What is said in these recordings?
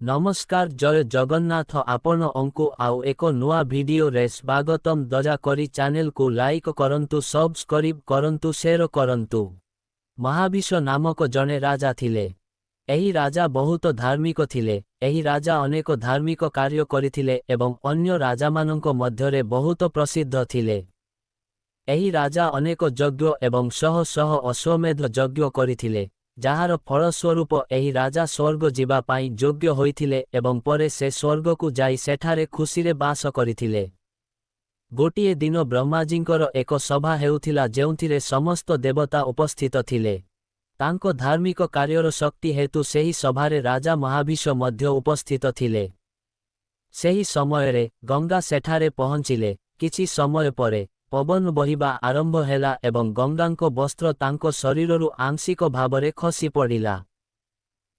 नमस्कार जय जगन्नाथ आपण अंकु आउ एक नुआ वीडियो रे स्वागतम दयाकरी चैनल को लाइक करंतु सब्सक्राइब करंतु शेयर करंतु। महाविष नामक जने राजा थिले। एही राजा बहुत धार्मिक थिले। एही राजा अनेक धार्मिक कार्य करिथिले एवं अन्य राजामानंक मध्यरे बहुत प्रसिद्ध थिले। एही राजा अनेक यज्ञ एवं शह शह अश्वमेध यज्ञ करिथिले, जार फलस्वरूप एही राजा स्वर्ग जीवा पाई योग्य होइथिले एवं परे से स्वर्ग को जाई सेठारे खुशीरे बास करिथिले। गोटिए दिन ब्रह्माजींकर एक सभा हेउथिला जेउथिरे समस्त देवता उपस्थित थिले। तांको धार्मिक कार्यर शक्ति हेतु सेही सभारे राजा महाविष मध्य उपस्थित थिले। सेही समयरे गंगा सेठारे पहुंचिले। किछि समय परे पवन बहिबा आरंभ हेला एवं गंगांको वस्त्र तांको शरीररु आंशिक भावरे खसी पड़िला।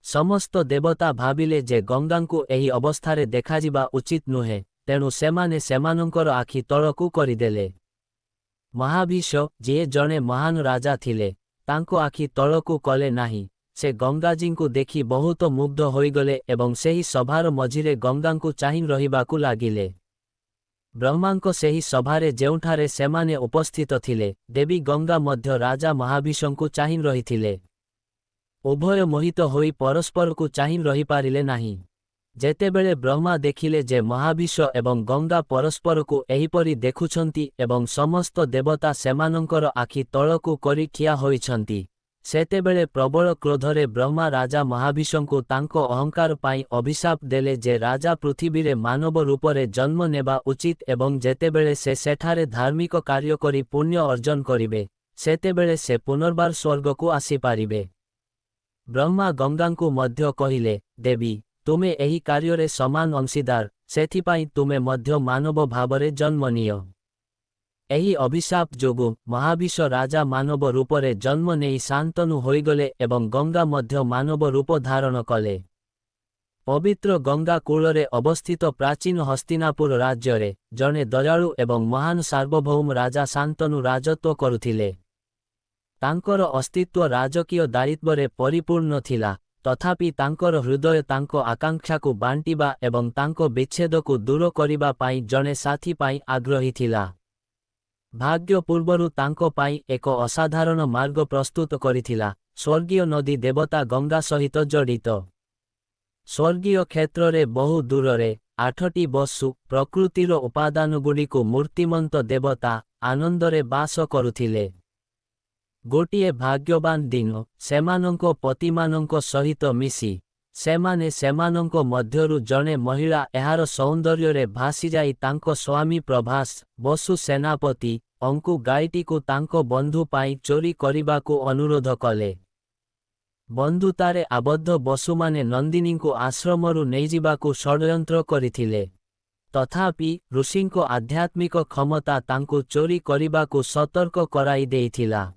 समस्त देवता भाबिले जे गंगांको एही अवस्थारे देखाजिबा उचित नुहे, तेणु सेमाने सेमानंकर आखि तळकु करिदेले। महाविष जे जणे महान राजा थिले, तांको आखि तळकु कले नाही। से गंगाजींकु देखि बहुत मुग्ध होइगले एवं सेही सभार मझिरे गंगांकु चाहि रहिबाकु लागिले। ब्रह्मांको सेही सभारे जेउठारे सेमाने उपस्थित थिले, देवी गंगा मध्य राजा महाविषंकु चाहि रहिथिले। उभय मोहित होई परस्परकु चाहि रहि पारिले नाही। जेतेबेले ब्रह्मा देखिले जे महाविष एवं गंगा परस्परकु एहिपरि देखुछंती एवं समस्त देवता सेमानंकर आखि तळकु करि ठिया होइछंती, सेतेबेले प्रबल क्रोधरे ब्रह्मा राजा महाविषंकु तांको अहंकार पाई अभिशाप देले जे राजा पृथ्वीरे मानव रूपरे जन्म नेबा उचित एवं जेतेबेले से सेठारे धार्मिक कार्य करी पुण्य अर्जन करिबे, सेतेबेले से पुनर्बार स्वर्गकु आसी पारिबे। ब्रह्मा गंगांकु मध्य कहिले, देवी तुमे एही कार्यरे समान अंशीदार, सेथिपाई तुमे मध्य मानव भावरे जन्म नियो। एही अभिशाप जोगु महाविष राजा मानव रूपरे जन्म नेई शांतनु होइगले एवं गंगा मध्य मानव रूप धारण कले। पवित्र गंगा कूलरे अवस्थित प्राचीन हस्तिनापुर राज्यरे जने दयालु एवं महान सार्वभौम राजा शांतनु राजत्व करुथिले। तांकर अस्तित्व राजकीय दायित्वरे परिपूर्ण थिला, तथापि तांकर हृदय तांको आकांक्षाकु बांटिबा एवं तांको विच्छेदकु दूर करिबा पाई जने साथी पाई आग्रही थिला। भाग्य पूर्वरु तांको पाई एक असाधारण मार्ग प्रस्तुत करिथिला, स्वर्गीय नदी देवता गंगा सहित जड़ित। स्वर्गीय क्षेत्ररे बहु दूररे 8टी बसु प्रकृतिर उपादानगुड़िकु मूर्तिमंत देवता आनंदरे बास करुथिले। गोटिए भाग्यवान दिन सेमानंको पतिमानंको सहित मिसी सेमाने सेमानंको मध्यरु जने महिला एहार सौंदर्यरे भासी जाई तांको स्वामी प्रभास बसु सेनापति अंकु गाईटीकु तांको बंधु पाई चोरी करिबाकु अनुरोध कले। बंधुतारे आबद्ध बसुमाने नंदिनींकु आश्रमरु नेइजिबाकु षड्यंत्र करिथिले, तथापि ऋषिंको आध्यात्मिक क्षमता तांकु चोरी करिबाकु सतर्क कराई देइथिला।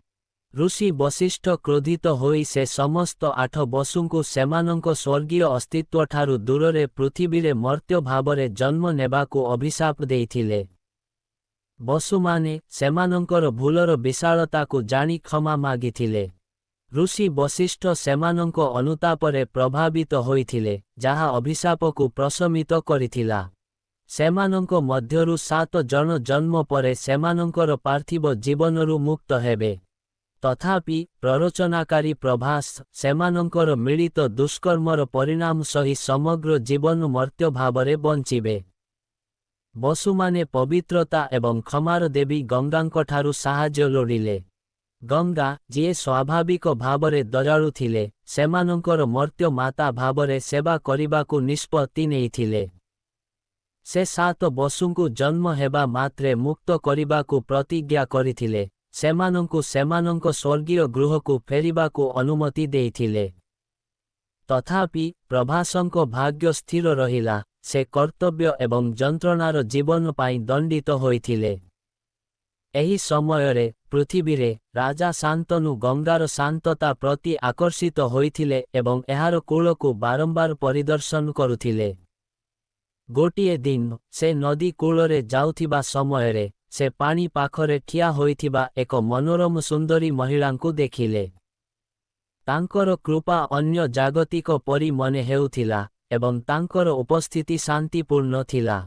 ऋषि वशिष्ठ क्रोधित होई से समस्त 8 बसुंकु सेमानंको स्वर्गीय अस्तित्वठारु दूररे पृथ्वीरे मर्त्य भावरे जन्म नेबाकु अभिशाप देइथिले। बसुमाने सेमानंकर भूलर विशालताकु जानी क्षमा मागिथिले। ऋषि वशिष्ठ सेमानंको अनुतापरे प्रभावित होइथिले, जाहा अभिशापकु प्रशमित करिथिला। सेमानंको मध्यरु 7 जन जन्म परे सेमानंकर पार्थिव जीवनरु मुक्त हेबे। तथापि प्ररोचनाकारी प्रभास सेमानंकर मिलित दुष्कर्मर परिणाम सही समग्र जीवन मर्त्य भावरे बंचिबे। बसुमाने पवित्रता एवं क्षमार देवी गंगांकठारु साहाय्य लोड़िले। गंगा जे स्वाभाविक भावरे दयालु थिले, सेमानंकर मर्त्य माता भावरे सेवा करिबाकु निष्पत्ति नेइथिले। से 7 बसुंकु जन्म हेबा मात्रे मुक्त करिबाकु प्रतिज्ञा करिथिले। सेमानंकु सेमानंक स्वर्गीय गृहकु फेरिबाकु अनुमति देइथिले। तथापि प्रभासंको भाग्य स्थिर रहिला, से कर्तव्य एवं जंत्रणार जीवन पाई दंडित होइथिले। एही समयरे पृथ्वीरे राजा शांतनु गंगार शांतता प्रति आकर्षित होइथिले एवं एहार कूलकु बारंबार परिदर्शन करुथिले। गोटिए दिन से नदी कूलरे जाउथिबा समयरे से पानी पाखरे ठिया होइथिबा एक मनोरम सुंदरी महिलांकु देखिले। तांकर कृपा अन्य जागतिक परी मने हेउथिला ଏବଂ ତାଙ୍କର ଉପସ୍ଥିତି ଶାନ୍ତିପୂର୍ଣ୍ଣ ଥିଲା।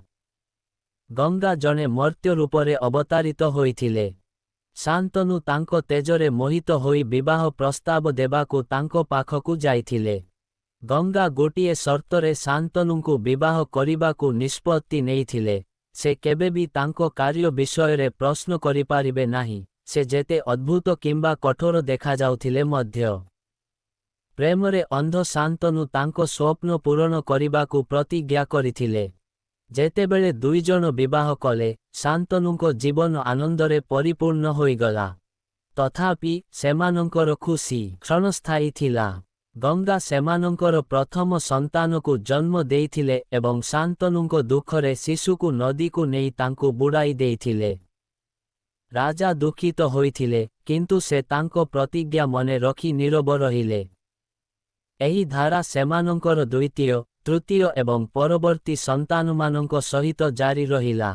ଗଙ୍ଗା ଜଣେ ମର୍ତ୍ତ୍ୟ ରୂପରେ ଅବତାରିତ ହୋଇଥିଲେ। ଶାନ୍ତନୁ ତାଙ୍କ ତେଜରେ ମୋହିତ ହୋଇ ବିବାହ ପ୍ରସ୍ତାବ ଦେବାକୁ ତାଙ୍କ ପାଖକୁ ଯାଇଥିଲେ। ଗଙ୍ଗା ଗୋଟିଏ ସର୍ତ୍ତରେ ଶାନ୍ତନୁଙ୍କୁ ବିବାହ କରିବାକୁ ନିଷ୍ପତ୍ତି ନେଇଥିଲେ। ସେ କେବେବି ତାଙ୍କ କାର୍ଯ୍ୟ ବିଷୟରେ ପ୍ରଶ୍ନ କରିପାରିବେ ନାହିଁ, ସେ ଯେତେ ଅଦ୍ଭୁତ କିମ୍ବା କଠୋର ଦେଖାଯାଉଥିଲେ ମଧ୍ୟ। ପ୍ରେମରେ ଅନ୍ଧ ଶାନ୍ତନୁ ତାଙ୍କ ସ୍ୱପ୍ନ ପୂରଣ କରିବାକୁ ପ୍ରତିଜ୍ଞା କରିଥିଲେ। ଯେତେବେଳେ ଦୁଇଜଣ ବିବାହ କଲେ, ଶାନ୍ତନୁଙ୍କ ଜୀବନ ଆନନ୍ଦରେ ପରିପୂର୍ଣ୍ଣ ହୋଇଗଲା। ତଥାପି ସେମାନଙ୍କର ଖୁସି କ୍ଷଣସ୍ଥାୟୀ ଥିଲା। ଗଙ୍ଗା ସେମାନଙ୍କର ପ୍ରଥମ ସନ୍ତାନକୁ ଜନ୍ମ ଦେଇଥିଲେ ଏବଂ ଶାନ୍ତନୁଙ୍କ ଦୁଃଖରେ ଶିଶୁକୁ ନଦୀକୁ ନେଇ ତାଙ୍କୁ ବୁଡ଼ାଇ ଦେଇଥିଲେ। ରାଜା ଦୁଃଖିତ ହୋଇଥିଲେ, କିନ୍ତୁ ସେ ତାଙ୍କ ପ୍ରତିଜ୍ଞା ମନେ ରଖି ନୀରବ ରହିଲେ। ଏହି ଧାରା ସେମାନଙ୍କର ଦ୍ୱିତୀୟ, ତୃତୀୟ ଏବଂ ପରବର୍ତ୍ତୀ ସନ୍ତାନମାନଙ୍କ ସହିତ ଜାରି ରହିଲା।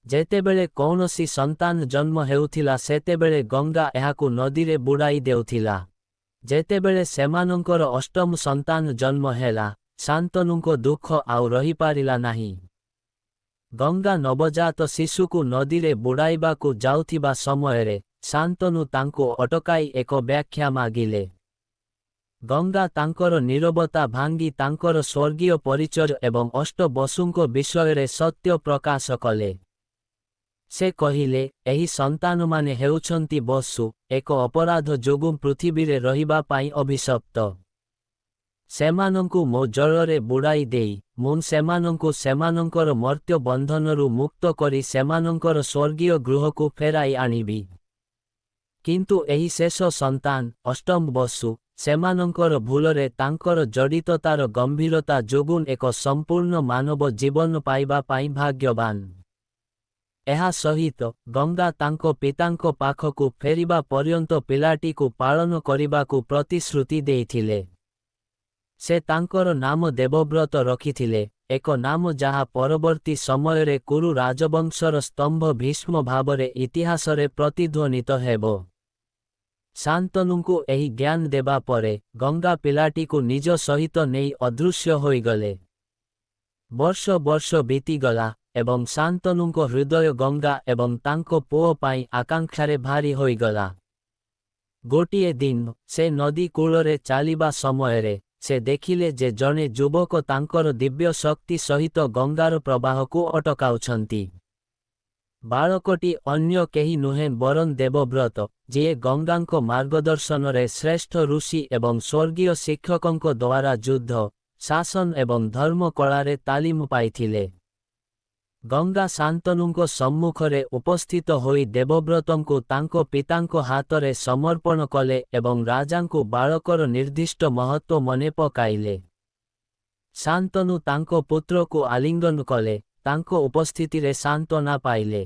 ଯେତେବେଳେ କୌଣସି ସନ୍ତାନ ଜନ୍ମ ହେଉଥିଲା ସେତେବେଳେ ଗଙ୍ଗା ଏହାକୁ ନଦୀରେ ବୁଡ଼ାଇ ଦେଉଥିଲା। ଯେତେବେଳେ ସେମାନଙ୍କର ଅଷ୍ଟମ ସନ୍ତାନ ଜନ୍ମ ହେଲା, ଶାନ୍ତନୁଙ୍କ ଦୁଃଖ ଆଉ ରହିପାରିଲା ନାହିଁ। ଗଙ୍ଗା ନବଜାତ ଶିଶୁକୁ ନଦୀରେ ବୁଡ଼ାଇବାକୁ ଯାଉଥିବା ସମୟରେ ଶାନ୍ତନୁ ତାଙ୍କୁ ଅଟକାଇ ଏକ ବ୍ୟାଖ୍ୟା ମାଗିଲେ। ଗଙ୍ଗା ତାଙ୍କର ନୀରବତା ଭାଙ୍ଗି ତାଙ୍କର ସ୍ୱର୍ଗୀୟ ପରିଚୟ ଏବଂ ଅଷ୍ଟବସୁଙ୍କ ବିଷୟରେ ସତ୍ୟ ପ୍ରକାଶ କଲେ। ସେ କହିଲେ, ଏହି ସନ୍ତାନମାନେ ହେଉଛନ୍ତି ବସୁ, ଏକ ଅପରାଧ ଯୋଗୁଁ ପୃଥିବୀରେ ରହିବା ପାଇଁ ଅଭିଶପ୍ତ। ସେମାନଙ୍କୁ ମୋ ଜଳରେ ବୁଡ଼ାଇ ଦେଇ, ମୁଁ ସେମାନଙ୍କୁ ସେମାନଙ୍କର ମର୍ତ୍ତ୍ୟ ବନ୍ଧନରୁ ମୁକ୍ତ କରି ସେମାନଙ୍କର ସ୍ୱର୍ଗୀୟ ଗୃହକୁ ଫେରାଇ ଆଣିବି। କିନ୍ତୁ ଏହି ଶେଷ ସନ୍ତାନ, ଅଷ୍ଟମ ବସୁ, ସେମାନଙ୍କର ଭୁଲରେ ତାଙ୍କର ଜଡ଼ିତତାର ଗମ୍ଭୀରତା ଯୋଗୁଁ ଏକ ସମ୍ପୂର୍ଣ୍ଣ ମାନବ ଜୀବନ ପାଇବା ପାଇଁ ଭାଗ୍ୟବାନ। ଏହା ସହିତ, ଗଙ୍ଗା ତାଙ୍କ ପିତାଙ୍କ ପାଖକୁ ଫେରିବା ପର୍ଯ୍ୟନ୍ତ ପିଲାଟିକୁ ପାଳନ କରିବାକୁ ପ୍ରତିଶ୍ରୁତି ଦେଇଥିଲେ। ସେ ତାଙ୍କର ନାମ ଦେବବ୍ରତ ରଖିଥିଲେ, ଏକ ନାମ ଯାହା ପରବର୍ତ୍ତୀ ସମୟରେ କୁରୁ ରାଜବଂଶର ସ୍ତମ୍ଭ ଭୀଷ୍ମ ଭାବରେ ଇତିହାସରେ ପ୍ରତିଧ୍ୱନିତ ହେବ। ଶାନ୍ତନୁଙ୍କୁ ଏହି ଜ୍ଞାନ ଦେବା ପରେ, ଗଙ୍ଗା ପିଲାଟିକୁ ନିଜ ସହିତ ନେଇ ଅଦୃଶ୍ୟ ହୋଇଗଲେ। ବର୍ଷ ବର୍ଷ ବିତିଗଲା, ଏବଂ ଶାନ୍ତନୁଙ୍କ ହୃଦୟ ଗଙ୍ଗା ଏବଂ ତାଙ୍କ ପୁଅ ପାଇଁ ଆକାଂକ୍ଷାରେ ଭାରୀ ହୋଇଗଲା। ଗୋଟିଏ ଦିନ, ସେ ନଦୀ କୂଳରେ ଚାଲିବା ସମୟରେ, ସେ ଦେଖିଲେ ଯେ ଜଣେ ଯୁବକ ତାଙ୍କର ଦିବ୍ୟ ଶକ୍ତି ସହିତ ଗଙ୍ଗାର ପ୍ରବାହକୁ ଅଟକାଉଛନ୍ତି। ବାଳକଟି ଅନ୍ୟ କେହି ନୁହେଁ ବରଂ ଦେବବ୍ରତ, ଯିଏ ଗଙ୍ଗାଙ୍କ ମାର୍ଗଦର୍ଶନରେ ଶ୍ରେଷ୍ଠ ଋଷି ଏବଂ ସ୍ୱର୍ଗୀୟ ଶିକ୍ଷକଙ୍କ ଦ୍ୱାରା ଯୁଦ୍ଧ, ଶାସନ ଏବଂ ଧର୍ମ କଳାରେ ତାଲିମ ପାଇଥିଲେ। ଗଙ୍ଗା ଶାନ୍ତନୁଙ୍କ ସମ୍ମୁଖରେ ଉପସ୍ଥିତ ହୋଇ ଦେବବ୍ରତଙ୍କୁ ତାଙ୍କ ପିତାଙ୍କ ହାତରେ ସମର୍ପଣ କଲେ ଏବଂ ରାଜାଙ୍କୁ ବାଳକର ନିର୍ଦ୍ଦିଷ୍ଟ ମହତ୍ତ୍ୱ ମନେ ପକାଇଲେ। ଶାନ୍ତନୁ ତାଙ୍କ ପୁତ୍ରକୁ ଆଲିଙ୍ଗନ କଲେ, ତାଙ୍କ ଉପସ୍ଥିତିରେ ସାନ୍ତ୍ୱନା ପାଇଲେ।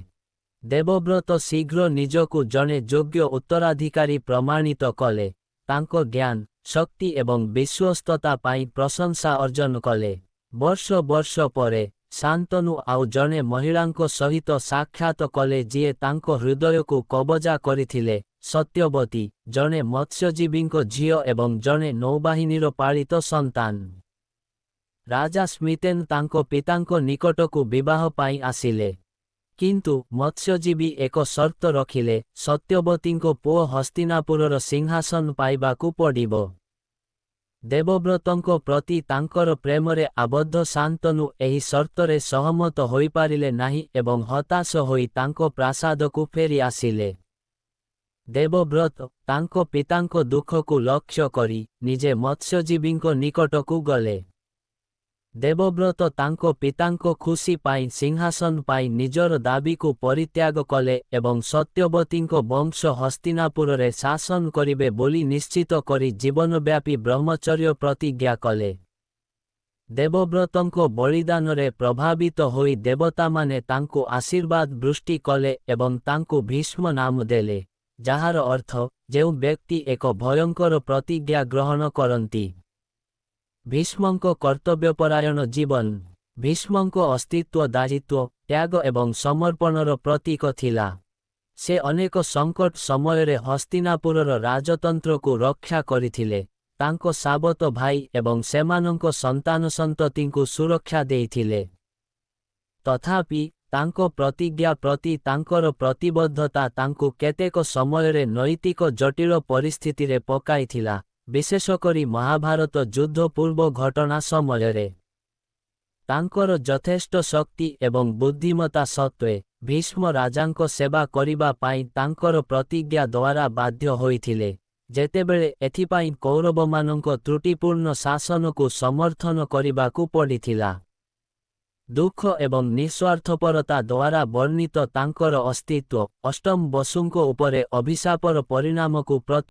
ଦେବବ୍ରତ ଶୀଘ୍ର ନିଜକୁ ଜଣେ ଯୋଗ୍ୟ ଉତ୍ତରାଧିକାରୀ ପ୍ରମାଣିତ କଲେ, ତାଙ୍କ ଜ୍ଞାନ, ଶକ୍ତି ଏବଂ ବିଶ୍ୱସ୍ତତା ପାଇଁ ପ୍ରଶଂସା ଅର୍ଜନ କଲେ। ବର୍ଷ ବର୍ଷ ପରେ, ଶାନ୍ତନୁ ଆଉ ଜଣେ ମହିଳାଙ୍କ ସହିତ ସାକ୍ଷାତ କଲେ ଯିଏ ତାଙ୍କ ହୃଦୟକୁ କବଜା କରିଥିଲେ, ସତ୍ୟବତୀ, ଜଣେ ମତ୍ସ୍ୟଜୀବୀଙ୍କ ଝିଅ ଏବଂ ଜଣେ ନୌବାହିନୀର ପାଳିତ ସନ୍ତାନ। ରାଜା ସ୍ମିତେନ୍ ତାଙ୍କ ପିତାଙ୍କ ନିକଟକୁ ବିବାହ ପାଇଁ ଆସିଲେ। କିନ୍ତୁ ମତ୍ସ୍ୟଜୀବୀ ଏକ ସର୍ତ୍ତ ରଖିଲେ, ସତ୍ୟବତୀଙ୍କ ପୁଅ ହସ୍ତିନାପୁରର ସିଂହାସନ ପାଇବାକୁ ପଡ଼ିବ। ଦେବବ୍ରତଙ୍କ ପ୍ରତି ତାଙ୍କର ପ୍ରେମରେ ଆବଦ୍ଧ ଶାନ୍ତନୁ ଏହି ସର୍ତ୍ତରେ ସହମତ ହୋଇପାରିଲେ ନାହିଁ ଏବଂ ହତାଶ ହୋଇ ତାଙ୍କ ପ୍ରାସାଦକୁ ଫେରି ଆସିଲେ। ଦେବବ୍ରତ, ତାଙ୍କ ପିତାଙ୍କ ଦୁଃଖକୁ ଲକ୍ଷ୍ୟ କରି, ନିଜେ ମତ୍ସ୍ୟଜୀବୀଙ୍କ ନିକଟକୁ ଗଲେ। ଦେବବ୍ରତ ତାଙ୍କ ପିତାଙ୍କ ଖୁସି ପାଇଁ ସିଂହାସନ ପାଇଁ ନିଜର ଦାବିକୁ ପରିତ୍ୟାଗ କଲେ ଏବଂ ସତ୍ୟବତୀଙ୍କ ବଂଶ ହସ୍ତିନାପୁରରେ ଶାସନ କରିବେ ବୋଲି ନିଶ୍ଚିତ କରି ଜୀବନବ୍ୟାପୀ ବ୍ରହ୍ମଚର୍ଯ୍ୟ ପ୍ରତିଜ୍ଞା କଲେ। ଦେବବ୍ରତଙ୍କ ବଳିଦାନରେ ପ୍ରଭାବିତ ହୋଇ ଦେବତାମାନେ ତାଙ୍କୁ ଆଶୀର୍ବାଦ ବୃଷ୍ଟି କଲେ ଏବଂ ତାଙ୍କୁ ଭୀଷ୍ମ ନାମ ଦେଲେ, ଯାହାର ଅର୍ଥ, ଯେଉଁ ବ୍ୟକ୍ତି ଏକ ଭୟଙ୍କର ପ୍ରତିଜ୍ଞା ଗ୍ରହଣ କରନ୍ତି। ଭୀଷ୍ମଙ୍କ କର୍ତ୍ତବ୍ୟପରାୟଣ ଜୀବନ, ଭୀଷ୍ମଙ୍କ ଅସ୍ତିତ୍ୱ ଦାୟିତ୍ୱ, ତ୍ୟାଗ ଏବଂ ସମର୍ପଣର ପ୍ରତୀକ ଥିଲା। ସେ ଅନେକ ସଙ୍କଟ ସମୟରେ ହସ୍ତିନାପୁରର ରାଜତନ୍ତ୍ରକୁ ରକ୍ଷା କରିଥିଲେ, ତାଙ୍କ ସାବତ ଭାଇ ଏବଂ ସେମାନଙ୍କ ସନ୍ତାନସନ୍ତତିଙ୍କୁ ସୁରକ୍ଷା ଦେଇଥିଲେ। ତଥାପି, ତାଙ୍କ ପ୍ରତିଜ୍ଞା ପ୍ରତି ତାଙ୍କର ପ୍ରତିବଦ୍ଧତା ତାଙ୍କୁ କେତେକ ସମୟରେ ନୈତିକ ଜଟିଳ ପରିସ୍ଥିତିରେ ପକାଇଥିଲା, ବିଶେଷକରି ମହାଭାରତ ଯୁଦ୍ଧ ପୂର୍ବ ଘଟଣା ସମୟରେ। ତାଙ୍କର ଯଥେଷ୍ଟ ଶକ୍ତି ଏବଂ ବୁଦ୍ଧିମତା ସତ୍ତ୍ୱେ, ଭୀଷ୍ମ ରାଜାଙ୍କ ସେବା କରିବା ପାଇଁ ତାଙ୍କର ପ୍ରତିଜ୍ଞା ଦ୍ୱାରା ବାଧ୍ୟ ହୋଇଥିଲେ, ଯେତେବେଳେ ଏଥିପାଇଁ କୌରବମାନଙ୍କ ତ୍ରୁଟିପୂର୍ଣ୍ଣ ଶାସନକୁ ସମର୍ଥନ କରିବାକୁ ପଡ଼ିଥିଲା। ଦୁଃଖ ଏବଂ ନିଃସ୍ୱାର୍ଥପରତା ଦ୍ୱାରା ବର୍ଣ୍ଣିତ ତାଙ୍କର ଅସ୍ତିତ୍ୱ, ଅଷ୍ଟମ ବସୁଙ୍କ ଉପରେ ଅଭିଶାପର ପରିଣାମକୁ